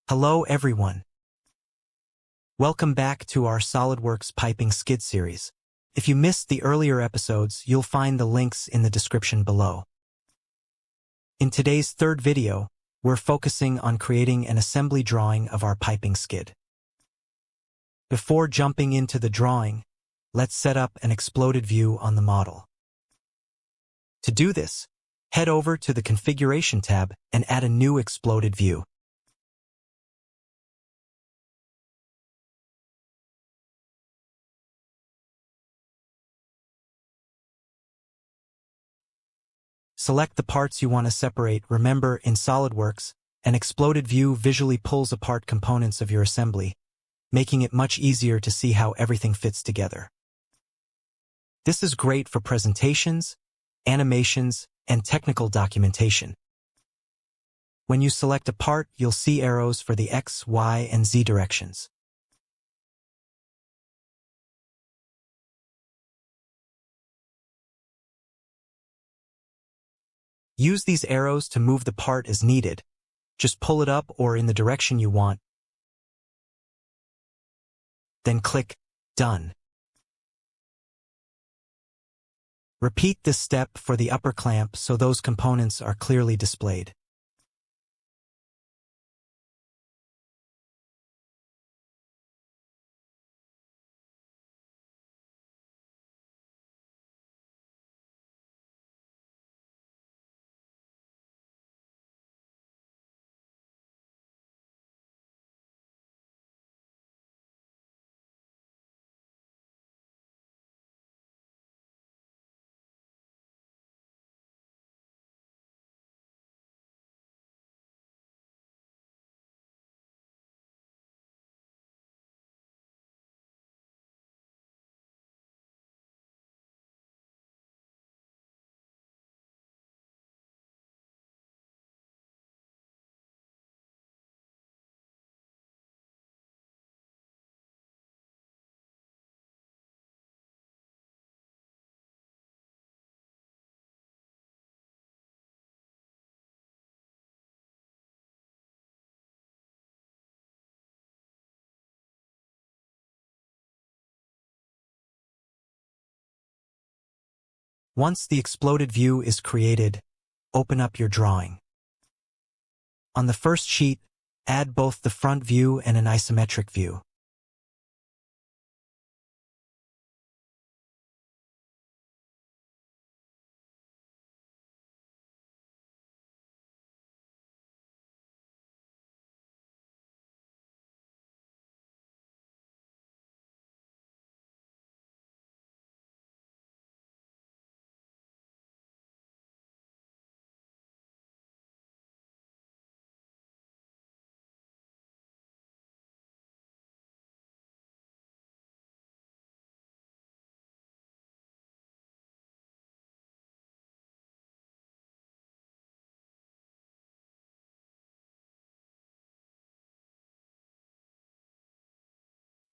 Hello everyone. Welcome back to our SolidWorks Piping Skid series. If you missed the earlier episodes, you'll find the links in the description below. In today's third video, we're focusing on creating an assembly drawing of our piping skid. Before jumping into the drawing, let's set up an exploded view on the model. To do this, head over to the Configuration tab and add a new exploded view. Select the parts you want to separate. Remember, in SolidWorks, an exploded view visually pulls apart components of your assembly, making it much easier to see how everything fits together. This is great for presentations, animations, and technical documentation. When you select a part, you'll see arrows for the X, Y, and Z directions. Use these arrows to move the part as needed. Just pull it up or in the direction you want. Then click Done. Repeat this step for the upper clamp so those components are clearly displayed. Once the exploded view is created, open up your drawing. On the first sheet, add both the front view and an isometric view.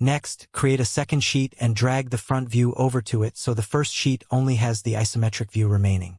Next, create a second sheet and drag the front view over to it so the first sheet only has the isometric view remaining.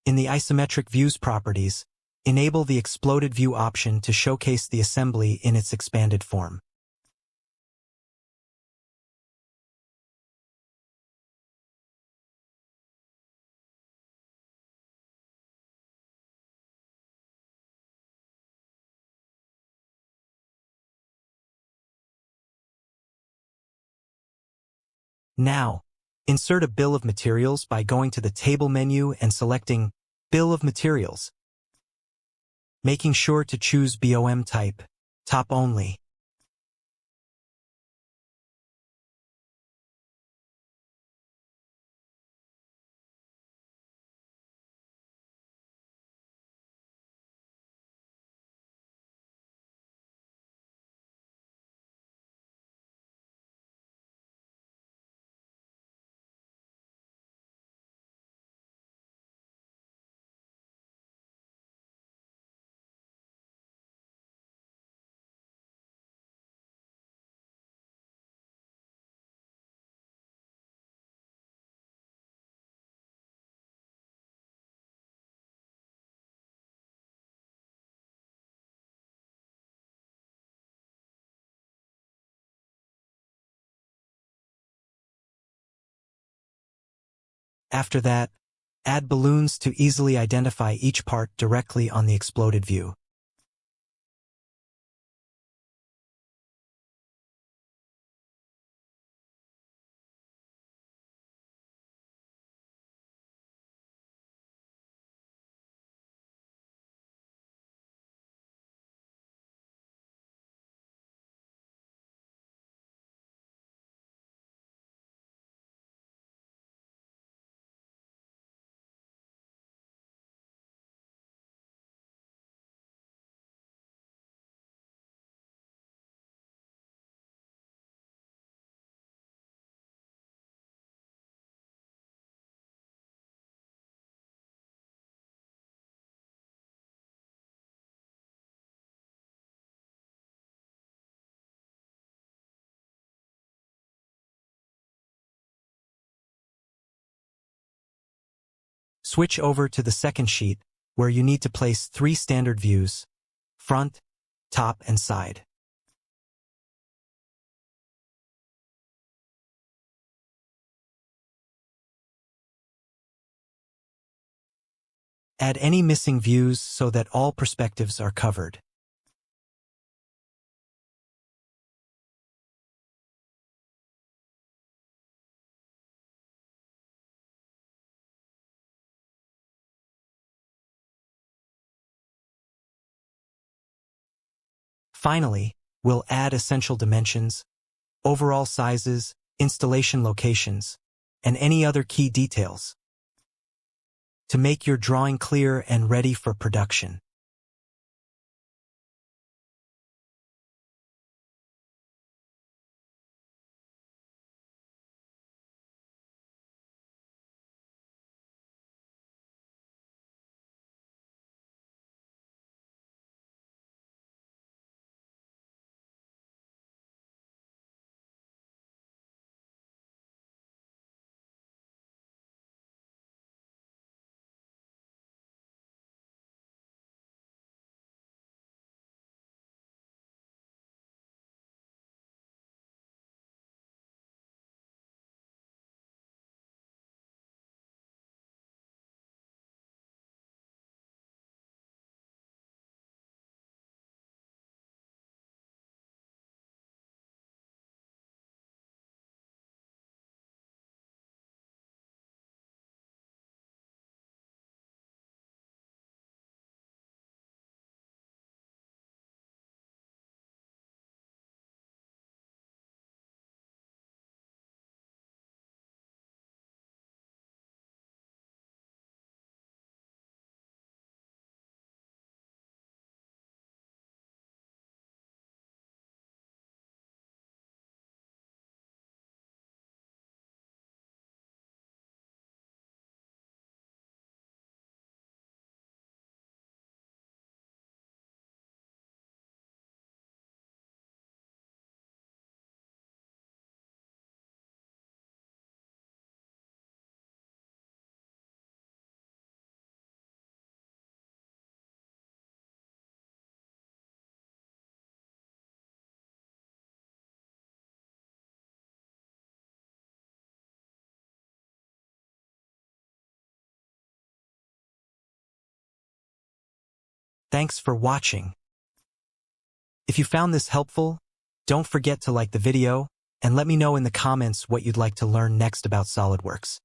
In the isometric views properties, enable the exploded view option to showcase the assembly in its expanded form. Now, insert a bill of materials by going to the Table menu and selecting Bill of Materials, making sure to choose BOM type, top only. After that, add balloons to easily identify each part directly on the exploded view. Switch over to the second sheet, where you need to place 3 standard views: front, top, and side. Add any missing views so that all perspectives are covered. Finally, we'll add essential dimensions, overall sizes, installation locations, and any other key details to make your drawing clear and ready for production. Thanks for watching. If you found this helpful, don't forget to like the video and let me know in the comments what you'd like to learn next about SolidWorks.